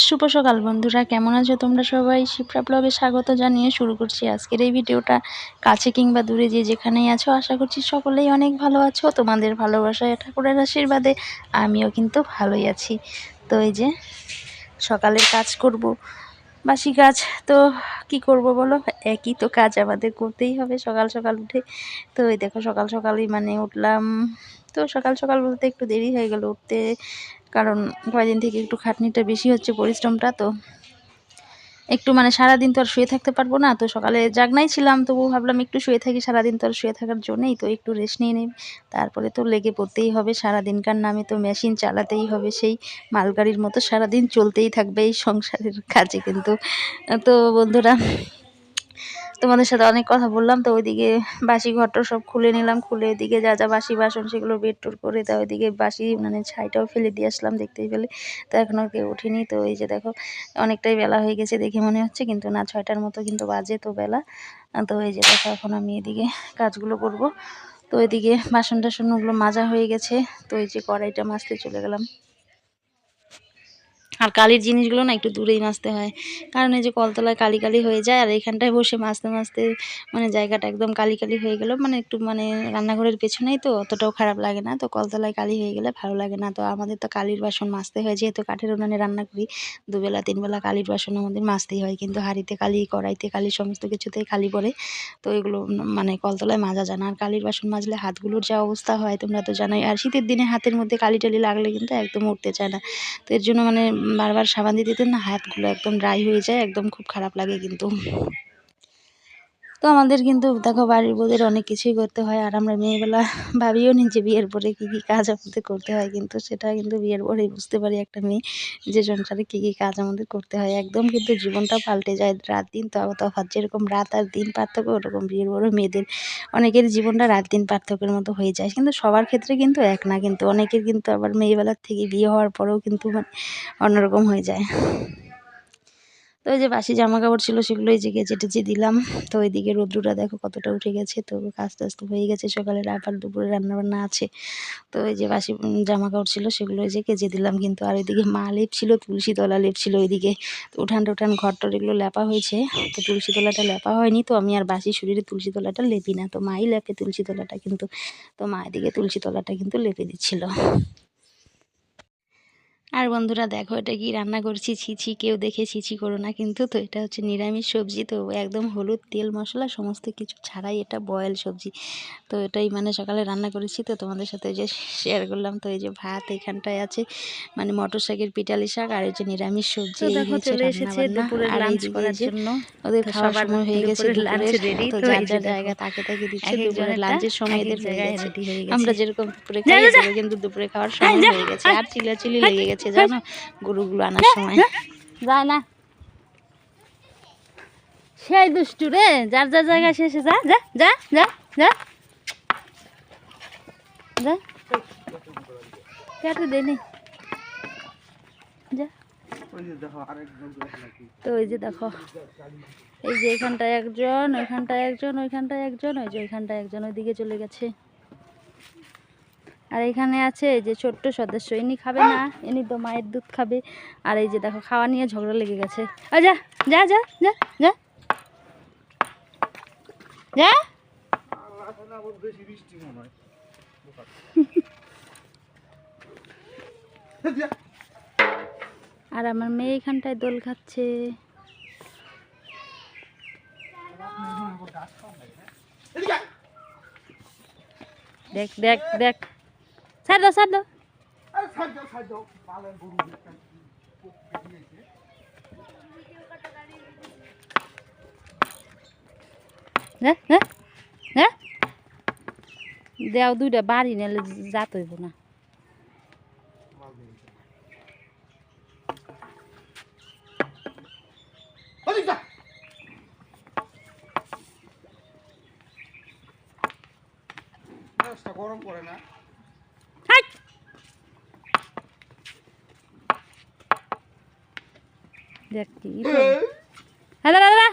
শুভ সকাল বন্ধুরা, কেমন আছো তোমরা সবাই? শিপ্রা ব্লগে স্বাগত জানিয়ে শুরু করছি আজকের এই ভিডিওটা। কাছে কিংবা দূরে যে যেখানেই আছো, আশা করছি সকলেই অনেক ভালো আছো। তোমাদের ভালোবাসায় ঠাকুরের আশীর্বাদে আমিও কিন্তু ভালোই আছি। তো এই যে সকালের কাজ করব, বাসি কাজ। তো কি করব বলো, একই তো কাজ আমাদের করতেই হবে সকাল সকাল উঠে। তো এই দেখো সকাল সকালই উঠলাম। তো সকাল সকাল বলতে একটু দেরি হয়ে গেল উঠতে, কারণ কয়েকদিন থেকে একটু খাটনিটা বেশি হচ্ছে, পরিশ্রমটা। তো একটু সারাদিন তো আর শুয়ে থাকতে পারবো না। তো সকালে জাগনাই ছিলাম, তবু ভাবলাম একটু শুয়ে থাকি, সারাদিন তো আর শুয়ে থাকার জন্যই তো একটু রেস্ট নিয়ে নেই। তারপরে তো লেগে পড়তেই হবে, সারাদিনকার নামে তো মেশিন চালাতেই হবে, সেই মালগাড়ির মতো সারাদিন চলতেই থাকবে এই সংসারের কাজে কিন্তু। তো বন্ধুরা, তোমাদের সাথে অনেক কথা বললাম। তো ওইদিকে বাসি ঘরটা সব খুলে নিলাম, খুলে এদিকে যা যা বাসি বাসন সেগুলো বের টোর করে, তা ওইদিকে বাসি ছাইটাও ফেলে দিয়ে আসলাম দেখতেই পেলে। তো এখনও কেউ ওঠেনি। তো এই যে দেখো অনেকটাই বেলা হয়ে গেছে দেখে মনে হচ্ছে, কিন্তু না, 6টার মতো কিন্তু বাজে তো বেলা। তো এই যে দেখো এখন আমি এদিকে কাজগুলো করব। তো এদিকে বাসন টাসনগুলো মাজা হয়ে গেছে। তো এই যে কড়াইটা মাজতে চলে গেলাম। আর কালির জিনিসগুলো না একটু দূরেই মাজতে হয়, কারণ এই যে কলতলায় কালি কালি হয়ে যায়। আর এখানটায় বসে মাজতে মাজতে জায়গাটা একদম কালি কালি হয়ে গেল। একটু রান্নাঘরের পেছনেই তো অতটাও খারাপ লাগে না। তো কলতলায় কালি হয়ে গেলে ভালো লাগে না। তো আমাদের তো কালির বাসন মাজতে হয়, যেহেতু কাঠের উনানে রান্না করি, দুবেলা তিনবেলা কালির বাসন আমাদের মাজতেই হয়। কিন্তু হাঁড়িতে কালি, কড়াইতে কালি, সমস্ত কিছুতেই কালি পড়ে। তো এগুলো কলতলায় মাজা যায় না। আর কালির বাসন মাজলে হাতগুলোর যা অবস্থা হয় তোমরা তো জানোই। আর শীতের দিনে হাতের মধ্যে কালি টালি লাগলে কিন্তু একদম উঠতে চায় না। তো এর জন্য বারবার সাবান দিতে দিতে না হাতগুলো একদম ড্রাই হয়ে যায়, একদম খুব খারাপ লাগে কিন্তু। তো আমাদের কিন্তু দেখো বাড়ির বউদের অনেক কিছুই করতে হয়। আর আমরা মেয়েবেলা ভাবিও নি যে বিয়ের পরে কী কী কাজ আমাদের করতে হয়, কিন্তু সেটা কিন্তু বিয়ের পরেই বুঝতে পারি একটা মেয়ে যে সংসারে কী কী কাজ আমাদের করতে হয়। একদম কিন্তু জীবনটা পাল্টে যায়, রাত দিন তফাৎ। যেরকম রাত আর দিন পার্থক্য, ওরকম বিয়ের পরে মেয়েদের অনেকের জীবনটা রাত দিন পার্থক্যের মতো হয়ে যায়। কিন্তু সবার ক্ষেত্রে কিন্তু এক না, কিন্তু অনেকের কিন্তু আবার মেয়েবেলার থেকে বিয়ে হওয়ার পরেও কিন্তু অন্যরকম হয়ে যায়। তো ওই যে বাসি জামা কাপড় ছিল সেগুলো এই যে কেচে টেচে দিলাম। তো ওইদিকে রৌদ্রটা দেখো কতটা উঠে গেছে। তো কাজ টাজ তো হয়ে গেছে, সকালে আবার দুপুরে রান্নাবান্না আছে। তো এই যে বাসি জামা কাপড় ছিল সেগুলো এই যে কেচে দিলাম কিন্তু। আর ওইদিকে মা লেপ ছিল, তুলসী তলা লেপ ছিল ওইদিকে। তো উঠান টুঠান ঘর টর এগুলো লেপা হয়েছে, তো তুলসী তলাটা লেপা হয়নি। তো আমি আর বাসি শরীরে তুলসী তলাটা লেপি না, তো মাই লেপে তুলসী তলাটা কিন্তু। তো মা এদিকে তুলসী তলাটা কিন্তু লেপে দিচ্ছিল। আর বন্ধুরা দেখো এটা কি রান্না করছি, ছিছি কেউ দেখে ছিছি করো না কিন্তু। তো এটা হচ্ছে নিরামিষ সবজি, তো একদম হলুদ তেল মশলা সমস্ত কিছু ছাড়াই এটা বয়েল সবজি। তো এটাই সকালে রান্না করেছি, তো তোমাদের সাথে যে শেয়ার করলাম। তো এই যে ভাত এখানটায় আছে, মটর শাকের পিটালি শাক, আর এই যে নিরামিষ সবজি। এই হয়েছে রান্না বান্না। আর এইদিকে এই যে ওদের খাওয়ার সময় হয়ে গেছে দুপুরের। তো যার যার জায়গা তাকে তাকে দিচ্ছে দুপুরের লাঞ্চের সময় এদের হয়ে গেছে। আমরা যেরকম দুপুরে খাই এদেরও কিন্তু দুপুরে খাওয়ার সময় হয়ে গেছে। আর চিল্লাচিল্লি লেগে গেছে জানো গরুগুলো আনার সময়। যায় না, সেই দুষ্টু রে, যার যার জায়গায় শেষে যা যা যা যা যা যা কেটে দেয়নি যা। তো ওই যে দেখো, এই যে এখানটায় একজন, ওইখানটায় একজন, ওইখানটায় একজন, ওই যে ওইখানটায় একজন ওইদিকে চলে গেছে। আর এখানে আছে এই যে ছোট্ট সদস্য, ইনি খাবে না, ইনি তো মায়ের দুধ খাবে। আর এই যে দেখো খাওয়া নিয়ে ঝগড়া লেগে গেছে। যা যা যা যা যা যা। আর আমার মেয়ে এখানটায় দোল খাচ্ছে। দেখ দেখ দেখ, ছাড় দাও ছাড় দাও। দেও দুইটা বাড়ি নিলে যাত হইব না। গরম করে না, দেখ কি হ্যালো দাদা।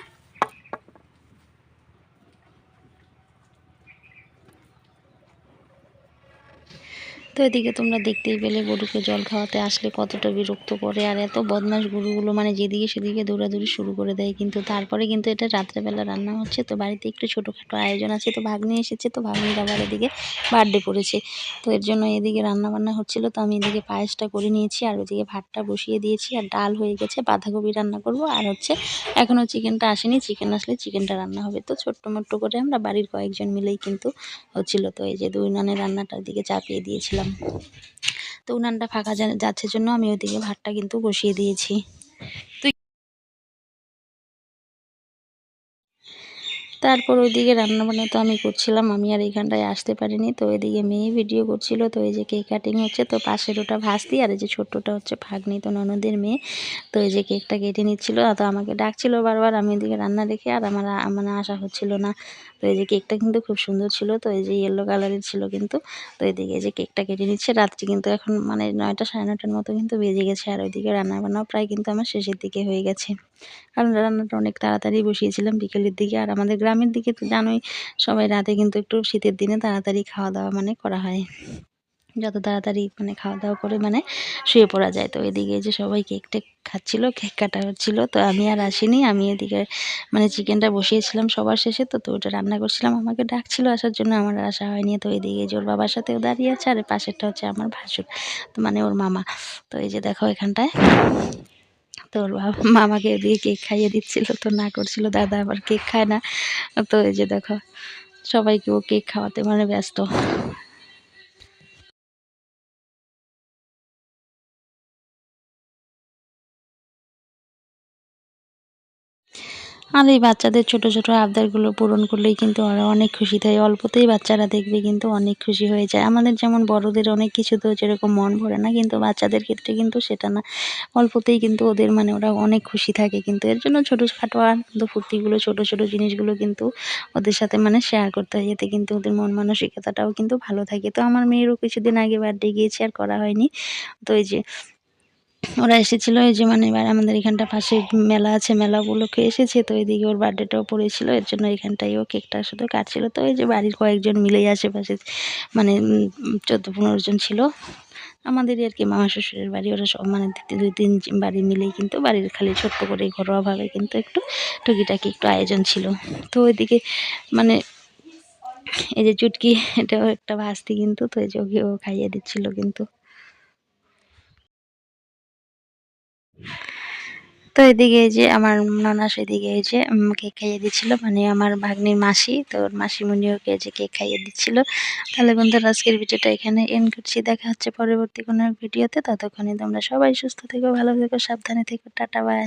তো এদিকে তোমরা দেখতেই পেলে গরুকে জল খাওয়াতে আসলে কতটা বিরক্ত করে, আর এত বদমাশ গরুগুলো মানে যেদিকে সেদিকে দৌড়াদৌড়ি শুরু করে দেয়। কিন্তু তারপরে কিন্তু এটা রাত্রেবেলা রান্না হচ্ছে, তো বাড়িতে একটু ছোটোখাটো আয়োজন আছে, তো ভাগ্নি এসেছে, তো ভাগ্নির আবার এদিকে বার্থডে পড়েছে, তো এর জন্য এদিকে রান্না বান্না হচ্ছিলো। তো আমি এদিকে পায়েসটা করে নিয়েছি, আর ওইদিকে ভাতটা বসিয়ে দিয়েছি, আর ডাল হয়ে গেছে, বাঁধাকপি রান্না করব, আর হচ্ছে এখনও চিকেনটা আসেনি, চিকেন আসলে চিকেনটা রান্না হবে। তো ছোট্ট মোট্ট করে আমরা বাড়ির কয়েকজন মিলেই কিন্তু হচ্ছিল। তো এই যে 2 উনানের রান্নাটার দিকে চাপিয়ে দিয়েছিলাম, তো উনানটা ফাঁকা যাচ্ছে জন্য আমি ওইদিকে ভাতটা কিন্তু বসিয়ে দিয়েছি। তারপর ওইদিকে রান্নাবান্না তো আমি করছিলাম, আমি আর এইখানটায় আসতে পারিনি। তো ওইদিকে মেয়ে ভিডিও করছিল, তো এই যে কেক কাটিং হচ্ছে, তো পাশের ওটা ভাস্তি, আর এই যে ছোট্টটা হচ্ছে ভাগ্নি, তো ননদের মেয়ে। তো এই যে কেকটা কেটে নিচ্ছিল, তো আমাকে ডাকছিল বারবার, আমি ওইদিকে রান্না রেখে আর আমার মানে আসা হচ্ছিল না। তো এই যে কেকটা কিন্তু খুব সুন্দর ছিল, তো এই যে ইয়েলো কালারের ছিল কিন্তু। তো এদিকে এই যে কেকটা কেটে নিচ্ছে, রাত্রি কিন্তু এখন মানে 9টা 9:30টার মতো কিন্তু বেজে গেছে, আর ওইদিকে রান্নাবান্নাও প্রায় কিন্তু আমার শেষের দিকে হয়ে গেছে, কারণ রান্নাটা অনেক তাড়াতাড়ি বসিয়েছিলাম বিকেলের দিকে। আর আমাদের গ্রামের দিকে তো জানোই, সবাই রাতে কিন্তু একটু শীতের দিনে তাড়াতাড়ি খাওয়া দাওয়া মানে করা হয়, যত তাড়াতাড়ি মানে খাওয়া দাওয়া করে মানে শুয়ে পড়া যায়। তো এদিকে এই যে সবাই কেক টেক খাচ্ছিল, কেক কাটা হচ্ছিল, তো আমি আর আসিনি, আমি এদিকে মানে চিকেনটা বসিয়েছিলাম সবার শেষে। তো ওটা রান্না করছিলাম, আমাকে ডাকছিল আসার জন্য, আমার আর আসা হয়নি। তো এদিকে যে ওর বাবার সাথেও দাঁড়িয়ে আছে, আর পাশেরটা হচ্ছে আমার ভাসুর, তো মানে ওর মামা। তো এই যে দেখো এখানটায়, তো ওর মামাকে দিয়ে কেক খাইয়ে দিচ্ছিল, তো না করছিল, দাদা আবার কেক খায় না। তো এই যে দেখো সবাইকে ও কেক খাওয়াতে মানে ব্যস্ত। আর এই বাচ্চাদের ছোট ছোট আবদারগুলো পূরণ করলেই কিন্তু ওরা অনেক খুশি থাকে, অল্পতেই বাচ্চারা দেখবে কিন্তু অনেক খুশি হয়ে যায়। আমাদের যেমন বড়দের অনেক কিছু তো যেরকম মন ভরে না, কিন্তু বাচ্চাদের ক্ষেত্রে কিন্তু সেটা না, অল্পতেই কিন্তু ওদের মানে ওরা অনেক খুশি থাকে। কিন্তু এর জন্য ছোটোখাটো আনন্দ ফুর্তিগুলো, ছোট ছোট জিনিসগুলো কিন্তু ওদের সাথে মানে শেয়ার করতে হয়, এতে কিন্তু ওদের মন মানসিকতাটাও কিন্তু ভালো থাকে। তো আমার মেয়েরও কিছুদিন আগে বার্থডে গিয়েছে, আর করা হয়নি। তো এই যে ওরা এসেছিলো, এই যে মানে এবার আমাদের এখানটা পাশে মেলা আছে, মেলা উপলক্ষে এসেছে। তো এদিকে ওর বার্থডেটাও পড়েছিল, এর জন্য এখানটায় ও কেকটা শুধু কাটছিল। তো এই যে বাড়ির কয়েকজন মিলেই আশেপাশে মানে 14-15 জন ছিল, আমাদেরই আর কি মামা শ্বশুরের বাড়ি, ওরা সব মানে 2-3 বাড়ি মিলেই কিন্তু বাড়ির খালি ছোট্ট করে ঘরোয়াভাবে কিন্তু একটু টুকিটাকি একটু আয়োজন ছিল। তো ওইদিকে মানে এই যে চুটকি, এটাও একটা ভাস্তি কিন্তু, তো এই যে ওকেও খাইয়ে দিচ্ছিল কিন্তু। তো এদিকে এই যে আমার ননাস এদিকে এই যে কেক খাইয়ে দিচ্ছিল, মানে আমার ভাগ্নির মাসি, তো ওর মাসিমণি ওকে যে কেক খাইয়ে দিচ্ছিল। তাহলে বন্ধুরা আজকের ভিডিওটা এখানে এন্ড করছি, দেখা হচ্ছে পরবর্তী কোনো ভিডিওতে। ততক্ষণে তোমরা সবাই সুস্থ থেকো, ভালো থেকো, সাবধানে থেকো, টাটা বাই।